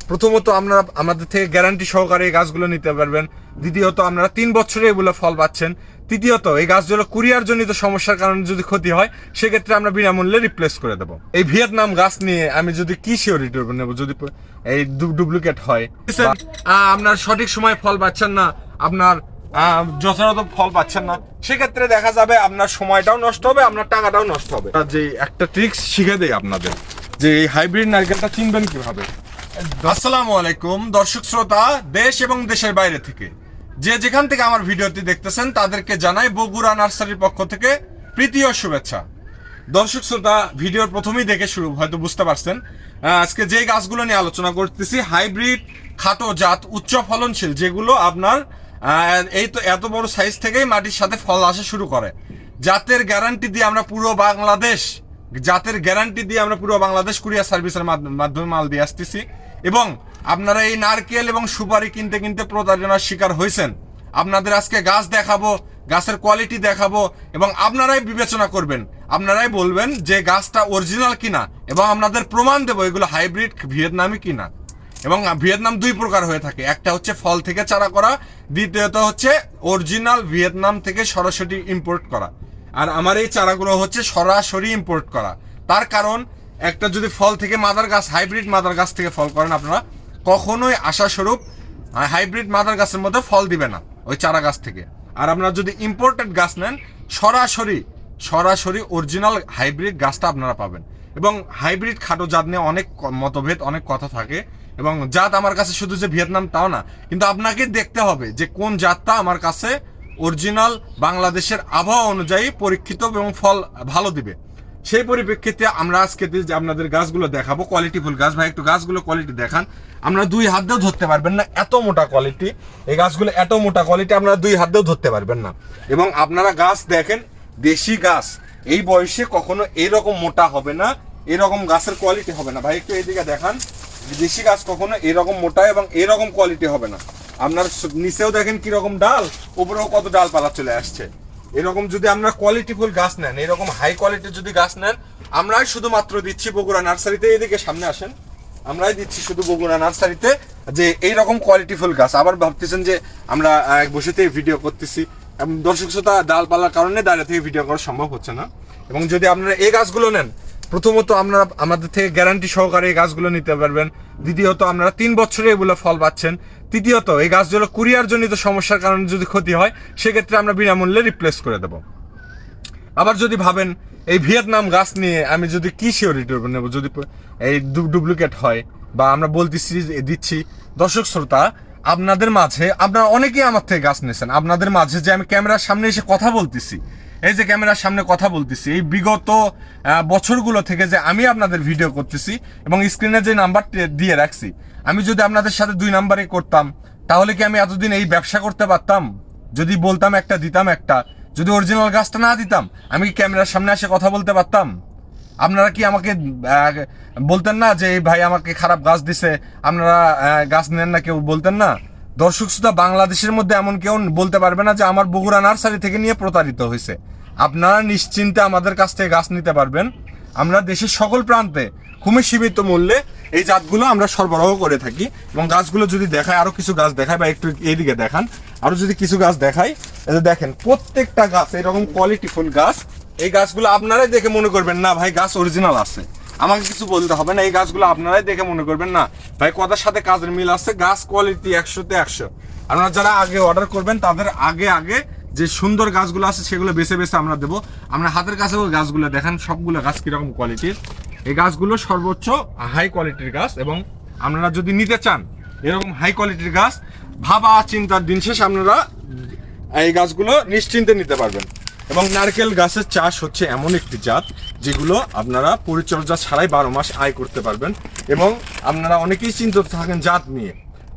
প্রথমত আপনারা আমাদের থেকে গ্যারান্টি সহকারে এই গাছগুলো নিতে পারবেন। দ্বিতীয়ত আপনারা 3 বছরে এগুলো ফল পাচ্ছেন। তৃতীয়ত এই গাছগুলো কুরিয়ার জনিত সমস্যার কারণে যদি ক্ষতি হয় সেক্ষেত্রে আমরা বিনামূল্যে রিপ্লেস করে দেবো। এই ভিয়েতনাম গাছ নিয়ে আমি যদি কি সিওরিটি নেবো যদি এই ডুপ্লিকেট হয়, আপনার সঠিক সময় ফল পাচ্ছেন না, আপনার যথাযথ ফল পাচ্ছেন না, সেক্ষেত্রে দেখা যাবে আপনার সময়টাও নষ্ট হবে, আপনার টাকাটাও নষ্ট হবে। যে একটা ট্রিক্স শিখে দেয় আপনাদের যে এই হাইব্রিড নারকেলটা চিনবেন কিভাবে। আসসালামু আলাইকুম দর্শক শ্রোতা, দেশ এবং দেশের বাইরে থেকে যে যেখান থেকে আমার ভিডিওটি দেখতেছেন তাদেরকে জানাই বগুড়া নার্সারির পক্ষ থেকে প্রীতি ও শুভেচ্ছা। দর্শক শ্রোতা, ভিডিওর প্রথমেই দেখে শুরু হয়তো বুঝতে পারছেন আজকে যে গাছগুলো নিয়ে আলোচনা করতেছি হাইব্রিড খাটো জাত উচ্চ ফলনশীল, যেগুলো আপনার এই তো এত বড় সাইজ থেকেই মাটির সাথে ফল আসা শুরু করে। জাতের গ্যারান্টি দিয়ে আমরা পুরো বাংলাদেশ কুরিয়ার সার্ভিসের মাধ্যমে মাল দিয়ে আসতেছি। এবং আপনারা এই নারকেল এবং সুপারি কিনতে কিনতে প্রতারণার শিকার হয়েছেন। আপনাদের আজকে গাছ দেখাবো, গাছের কোয়ালিটি দেখাবো এবং আপনারাই বিবেচনা করবেন, আপনারাই বলবেন যে গাছটা অরিজিনাল কিনা এবং আপনাদের প্রমাণ দেবো এগুলো হাইব্রিড ভিয়েতনামি কিনা। এবং ভিয়েতনাম দুই প্রকার হয়ে থাকে, একটা হচ্ছে ফল থেকে চারা করা, দ্বিতীয়ত হচ্ছে অরিজিনাল ভিয়েতনাম থেকে সরাসরি ইম্পোর্ট করা। আর আমার এই চারাগুলো হচ্ছে সরাসরি ইম্পোর্ট করা। তার কারণ একটা যদি ফল থেকে মাদার গাছ, হাইব্রিড মাদার গাছ থেকে ফল করেন আপনারা, কখনোই আশাস্বরূপ হাইব্রিড মাদার গাছের মধ্যে ফল দিবে না ওই চারা গাছ থেকে। আর আপনারা যদি ইম্পোর্টেড গাছ নেন সরাসরি অরিজিনাল হাইব্রিড গাছটা আপনারা পাবেন। এবং হাইব্রিড খাটো জাত নিয়ে অনেক মতভেদ, অনেক কথা থাকে। এবং জাত আমার কাছে শুধু যে ভিয়েতনাম তাও না, কিন্তু আপনাকে দেখতে হবে যে কোন জাতটা আমার কাছে অরিজিনাল বাংলাদেশের আবহাওয়া অনুযায়ী পরীক্ষিত এবং ফল ভালো দিবে। সেই পরিপ্রেক্ষিতে আমরা আজকে যে আপনাদের গাছগুলো দেখাবো কোয়ালিটিফুল গাছ। ভাই একটু গাছগুলো কোয়ালিটি দেখান। আপনারা 2 হাত দিয়েও ধরতে পারবেন না, এত মোটা কোয়ালিটি এই গাছগুলো, এত মোটা কোয়ালিটি আপনারা 2 হাত দিয়েও ধরতে পারবেন না। এবং আপনারা গাছ দেখেন, দেশি গাছ এই বয়সে কখনো এরকম মোটা হবে না, এরকম গাছের কোয়ালিটি হবে না। ভাই একটু এইদিকে দেখান, দেশি গাছ কখনো এরকম মোটা এবং এরকম কোয়ালিটি হবে না। আপনার নিচেও দেখেন কিরকম ডাল, উপরেও কত ডালপালা চলে আসছে। এরকম যদি আমরা কোয়ালিটিফুল গাছ নেন, এরকম হাই কোয়ালিটির যদি গাছ নেন, আমরাই শুধুমাত্র দিচ্ছি বগুড়া নার্সারিতে। এইদিকে সামনে আসেন, আমরাই দিচ্ছি শুধু বগুড়া নার্সারিতে যে এইরকম কোয়ালিটিফুল গাছ। আবার ভাবতেছেন যে আমরা বসেতে ভিডিও করতেছি, দর্শক শ্রোতা ডালপালার কারণে দাঁড়িয়ে থেকে ভিডিও করা সম্ভব হচ্ছে না। এবং যদি আপনারা এই গাছগুলো নেন, প্রথমত আপনারা আমাদের থেকে গ্যারান্টি সহকারে এই গাছগুলো নিতে পারবেন। দ্বিতীয়ত আপনারা 3 বছরে এগুলো ফল পাচ্ছেন। তৃতীয়ত এই গাছগুলো কুরিয়ার জনিত সমস্যার কারণে যদি ক্ষতি হয় সেক্ষেত্রে আমরা বিনামূল্যে রিপ্লেস করে দেবো। আবার যদি ভাবেন এই ভিয়েতনাম গাছ নিয়ে আমি যদি কি সিওরিটি নেবো যদি এই ডুপ্লিকেট হয়, বা আমরা দিচ্ছি দর্শক শ্রোতা, আপনাদের মাঝে আপনারা অনেকেই আমার থেকে গাছ নিয়েছেন, আপনাদের মাঝে যে আমি ক্যামেরার সামনে এসে কথা বলতেছি, এই যে ক্যামেরার সামনে কথা বলতেছি, এই বিগত বছরগুলো থেকে যে আমি আপনাদের ভিডিও করতেছি এবং স্ক্রিনে যে নাম্বার দিয়ে রাখছি, আমি যদি আপনাদের সাথে 2 নাম্বারে করতাম তাহলে কি আমি এতদিন এই ব্যবসা করতে পারতাম? যদি বলতাম একটা দিতাম একটা, যদি অরিজিনাল গাছটা না দিতাম আমি কি ক্যামেরার সামনে এসে কথা বলতে পারতাম? আপনারা কি আমাকে বলতেন না যে এই ভাই আমাকে খারাপ গাছ দিছে, আপনারা গাছ নেন না, কেউ বলতেন না? দর্শক শ্রোতা, বাংলাদেশের মধ্যে এমন কেউ বলতে পারবে না যে আমার বগুড়া নার্সারি থেকে নিয়ে প্রতারিত হয়েছে। আপনারা নিশ্চিন্তে আমাদের কাছ থেকে গাছ নিতে পারবেন। আমরা দেশের সকল প্রান্তে খুবই সীমিত মূল্যে এই জাতগুলো আমরা সরবরাহ করে থাকি। এবং গাছগুলো যদি দেখায়, আরো কিছু গাছ দেখায়, বা একটু এইদিকে দেখান, আরো যদি কিছু গাছ দেখাই, দেখেন প্রত্যেকটা গাছ এরকম কোয়ালিটিফুল গাছ। এই গাছগুলো আপনারাই দেখে মনে করবেন না ভাই গাছ অরিজিনাল আছে, আমাকে কিছু বলতে হবে না। এই গাছগুলো আপনারাই দেখে মনে করবেন না ভাই কথার সাথে কাজের মিল আছে, গাছ কোয়ালিটি 100-তে 100। আপনারা যারা আগে অর্ডার করবেন তাদের আগে যে সুন্দর গাছগুলো আছে সেগুলো বেছে বেছে আমরা দেবো। আমরা হাতের কাছেও গাছগুলো দেখেন, সবগুলো গাছ কিরকম কোয়ালিটির। এই গাছগুলো সর্বোচ্চ হাই কোয়ালিটির গাছ। এবং আপনারা যদি নিতে চান এরকম হাই কোয়ালিটির গাছ, ভাবা চিন্তার দিন শেষ, আপনারা এই গাছগুলো নিশ্চিন্তে নিতে পারবেন। এবং নারকেল গাছের চাষ হচ্ছে এমন একটি জাত যেগুলো আপনারা পরিচর্যা ছাড়াই 12 মাস আয় করতে পারবেন। এবং আপনারা অনেকেই চিন্তিত থাকেন জাত নিয়ে,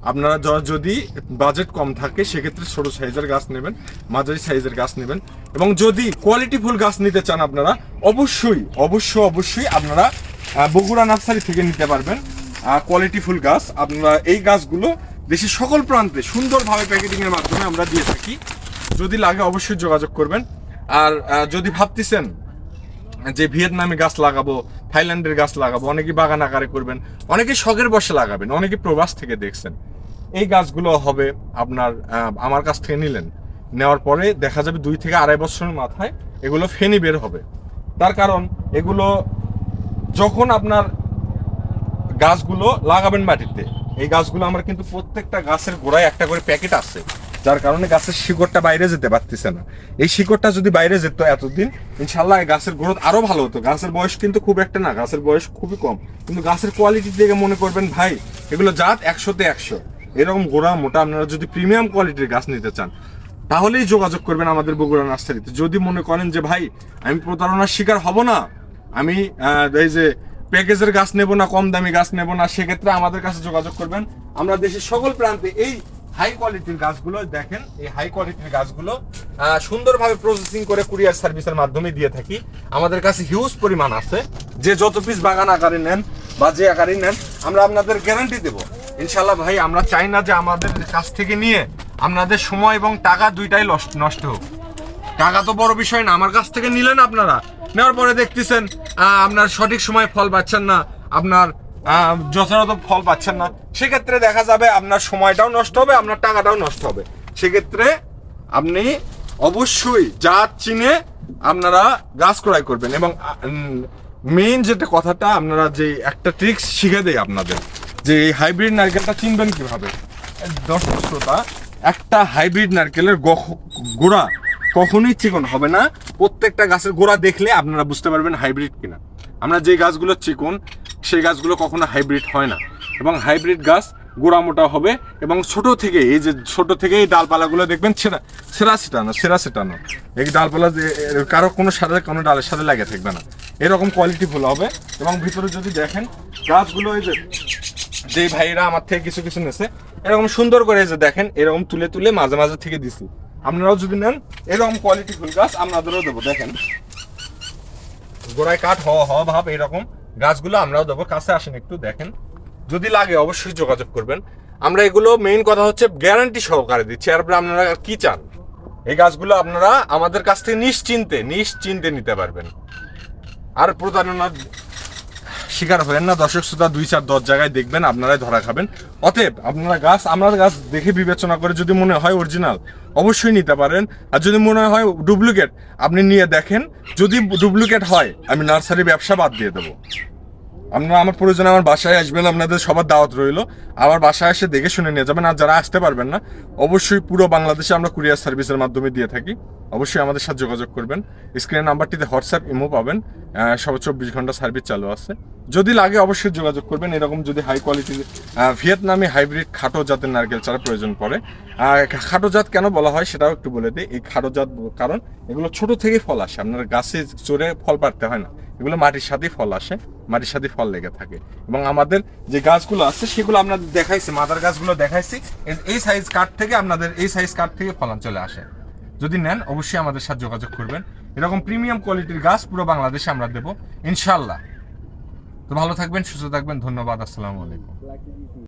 আপনারা যদি বাজেট কম থাকে সেক্ষেত্রে ছোট সাইজের গাছ নেবেন, মাঝারি সাইজের গাছ নেবেন। এবং যদি কোয়ালিটিফুল গাছ নিতে চান আপনারা অবশ্যই আপনারা বগুড়া নার্সারি থেকে নিতে পারবেন কোয়ালিটিফুল গাছ। আপনারা এই গাছগুলো দেশের সকল প্রান্তে সুন্দরভাবে প্যাকেটিংয়ের মাধ্যমে আমরা দিয়ে থাকি। যদি লাগে অবশ্যই যোগাযোগ করবেন। আর যদি ভাবতেছেন যে ভিয়েতনামি গাছ লাগাবো থাইল্যান্ডের গাছ লাগাবো, অনেকে বাগান আকারে করবেন, অনেকে শখের বসে লাগাবেন, অনেকে প্রবাস থেকে দেখছেন। এই গাছগুলো হবে আপনার আমার কাছ থেকে নিলেন, নেওয়ার পরে দেখা যাবে 2 থেকে আড়াই বছরের মাথায় এগুলো ফেনি বের হবে। তার কারণ এগুলো যখন আপনার গাছগুলো লাগাবেন মাটিতে, এই গাছগুলো আমার কিন্তু প্রত্যেকটা গাছের গোড়ায় একটা করে প্যাকেট আছে, যার কারণে গাছের শিকড়টা বাইরে যেতে পারতেছে না। এই শিকড়টা যদি বাইরে যেত এতদিন, ইনশাল্লাহ এই গাছের গ্রোথ আরো ভালো হতো। গাছের বয়স কিন্তু খুব একটা না, গাছের বয়স খুবই কম, কিন্তু গাছের কোয়ালিটি দেখে মনে করবেন ভাই এগুলো জাত 100-তে 100। এরকম গোড়া মোটা আপনারা যদি প্রিমিয়াম কোয়ালিটির গাছ নিতে চান তাহলেই যোগাযোগ করবেন আমাদের বগুড়া নার্সারিতে। যদি মনে করেন যে ভাই আমি প্রতারণার শিকার হব না, আমি এই যে প্যাকেজের গাছ নেব না, কম দামি গাছ নেব না, সেক্ষেত্রে আমাদের কাছে যোগাযোগ করবেন। আমরা দেশের সকল প্রান্তে এই হাই কোয়ালিটির গাছগুলো দেখেন, এই হাই কোয়ালিটির গাছগুলো সুন্দরভাবে প্রসেসিং করে কুরিয়ার সার্ভিসের মাধ্যমে দিয়ে থাকি। আমাদের কাছে হিউজ পরিমাণ আছে, যে যত পিস বাগান আকারে নেন বা যে আকারে নেন আমরা আপনাদের গ্যারান্টি দেবো ইনশাল্লাহ। ভাই আমরা চাই না যে আমাদের কাছ থেকে নিয়ে আপনাদের সময় এবং টাকা দুইটাই নষ্ট হোক। টাকা তো বড় বিষয় না, আমার কাছ থেকে নিলেন, আপনারা নেওয়ার পরে দেখতেছেন আপনার সঠিক সময় ফল পাচ্ছেন না, আপনার যথাযথ ফল পাচ্ছেন না, সেক্ষেত্রে দেখা যাবে আপনার সময়টাও নষ্ট হবে, আপনার টাকাটাও নষ্ট হবে। সেক্ষেত্রে আপনি অবশ্যই জাত চিনে আপনারা গাছ ক্রয় করবেন। এবং মেইন যেটা কথাটা, আপনারা যে একটা ট্রিক্স শিখে দেয় আপনাদের, যে এই হাইব্রিড নারকেলটা চিনবেন কিভাবে। দর্শক শ্রোতা, একটা হাইব্রিড নারকেলের গোড়া কখনোই চিকন হবে না। প্রত্যেকটা গাছের গোড়া দেখলে আপনারা বুঝতে পারবেন হাইব্রিড কিনা। আমরা যে গাছগুলো চিকন সেই গাছগুলো কখনো হাইব্রিড হয় না। এবং হাইব্রিড গাছ গোড়া মোটা হবে এবং ছোট থেকে এই যে ছোট থেকে এই ডালপালাগুলো দেখবেন সেরা সেটানো এই ডালপালা কারো কোনো সাথে কোনো ডালের সাথে লাগে থাকবে না, এরকম কোয়ালিটি ফুল হবে। এবং ভিতরে যদি দেখেন গাছগুলো, এই যে ভাইরা আমার থেকে কিছু কিছু নেছে, এরকম সুন্দর করে যে দেখেন এরকম তুলে তুলে মাঝে মাঝে থেকে দিছি। আপনারাও যদি নেন এরকম কোয়ালিটি ফুল গাছ আপনাদেরও দেবো। দেখেন গোড়ায় কাঠ হওয়া ভাব এরকম গাছগুলো আমরাও দেবো। কাছে আসেন একটু দেখেন, যদি লাগে অবশ্যই যোগাযোগ করবেন। আমরা এগুলো মেইন কথা হচ্ছে গ্যারান্টি সহকারে দিচ্ছি। আর আপনারা কি চান, এই গাছগুলো আপনারা আমাদের কাছ থেকে নিশ্চিন্তে নিতে পারবেন। আর প্রতারণার শিকার হবেন না। দর্শক শ্রোতা, 2-4-10 জায়গায় দেখবেন আপনারাই ধরা খাবেন। অতএব আপনারা আমরা গাছ দেখে বিবেচনা করে যদি মনে হয় অরিজিনাল অবশ্যই নিতে পারেন, আর যদি মনে হয় ডুপ্লিকেট আপনি নিয়ে দেখেন। যদি ডুপ্লিকেট হয় আমি নার্সারি ব্যবসা বাদ দিয়ে দেবো। আপনারা আমার প্রয়োজনে আমার বাসায় আসবেন, আপনাদের সবার দাওয়াত রইল, আমার বাসায় এসে দেখে শুনে নিয়ে যাবেন। আর যারা আসতে পারবেন না অবশ্যই পুরো বাংলাদেশে আমরা কুরিয়ার সার্ভিসের মাধ্যমে দিয়ে থাকি, অবশ্যই আমাদের সাথে যোগাযোগ করবেন। স্ক্রিনের নাম্বারটিতে হোয়াটসঅ্যাপ ইমো পাবেন, সব 24 ঘন্টা সার্ভিস চালু আছে। যদি লাগে অবশ্যই যোগাযোগ করবেন। এরকম যদি হাই কোয়ালিটির ভিয়েতনামি হাইব্রিড খাটো জাতের নারকেল চারা প্রয়োজন পড়ে, খাটো জাত কেন বলা হয় সেটাও একটু বলে দিই। এই খাটো জাত কারণ এগুলো ছোট থেকেই ফল আসে, আপনার গাছে চড়ে ফল পাড়তে হয় না, এগুলো মাটির সাথেই ফল আসে, মাটির সাথে ফল লেগে থাকে। এবং আমাদের যে গাছগুলো আছে সেগুলো আপনাদের দেখাইছি, মাদার গাছগুলো দেখাইছি, এই সাইজ কাঠ থেকে আপনাদের এই সাইজ কাঠ থেকে ফলন চলে আসে। যদি নেন অবশ্যই আমাদের সাথে যোগাযোগ করবেন। এরকম প্রিমিয়াম কোয়ালিটির গাছ পুরো বাংলাদেশে আমরা দেবো ইনশাল্লাহ। তো ভালো থাকবেন, সুস্থ থাকবেন, ধন্যবাদ, আসসালামু আলাইকুম।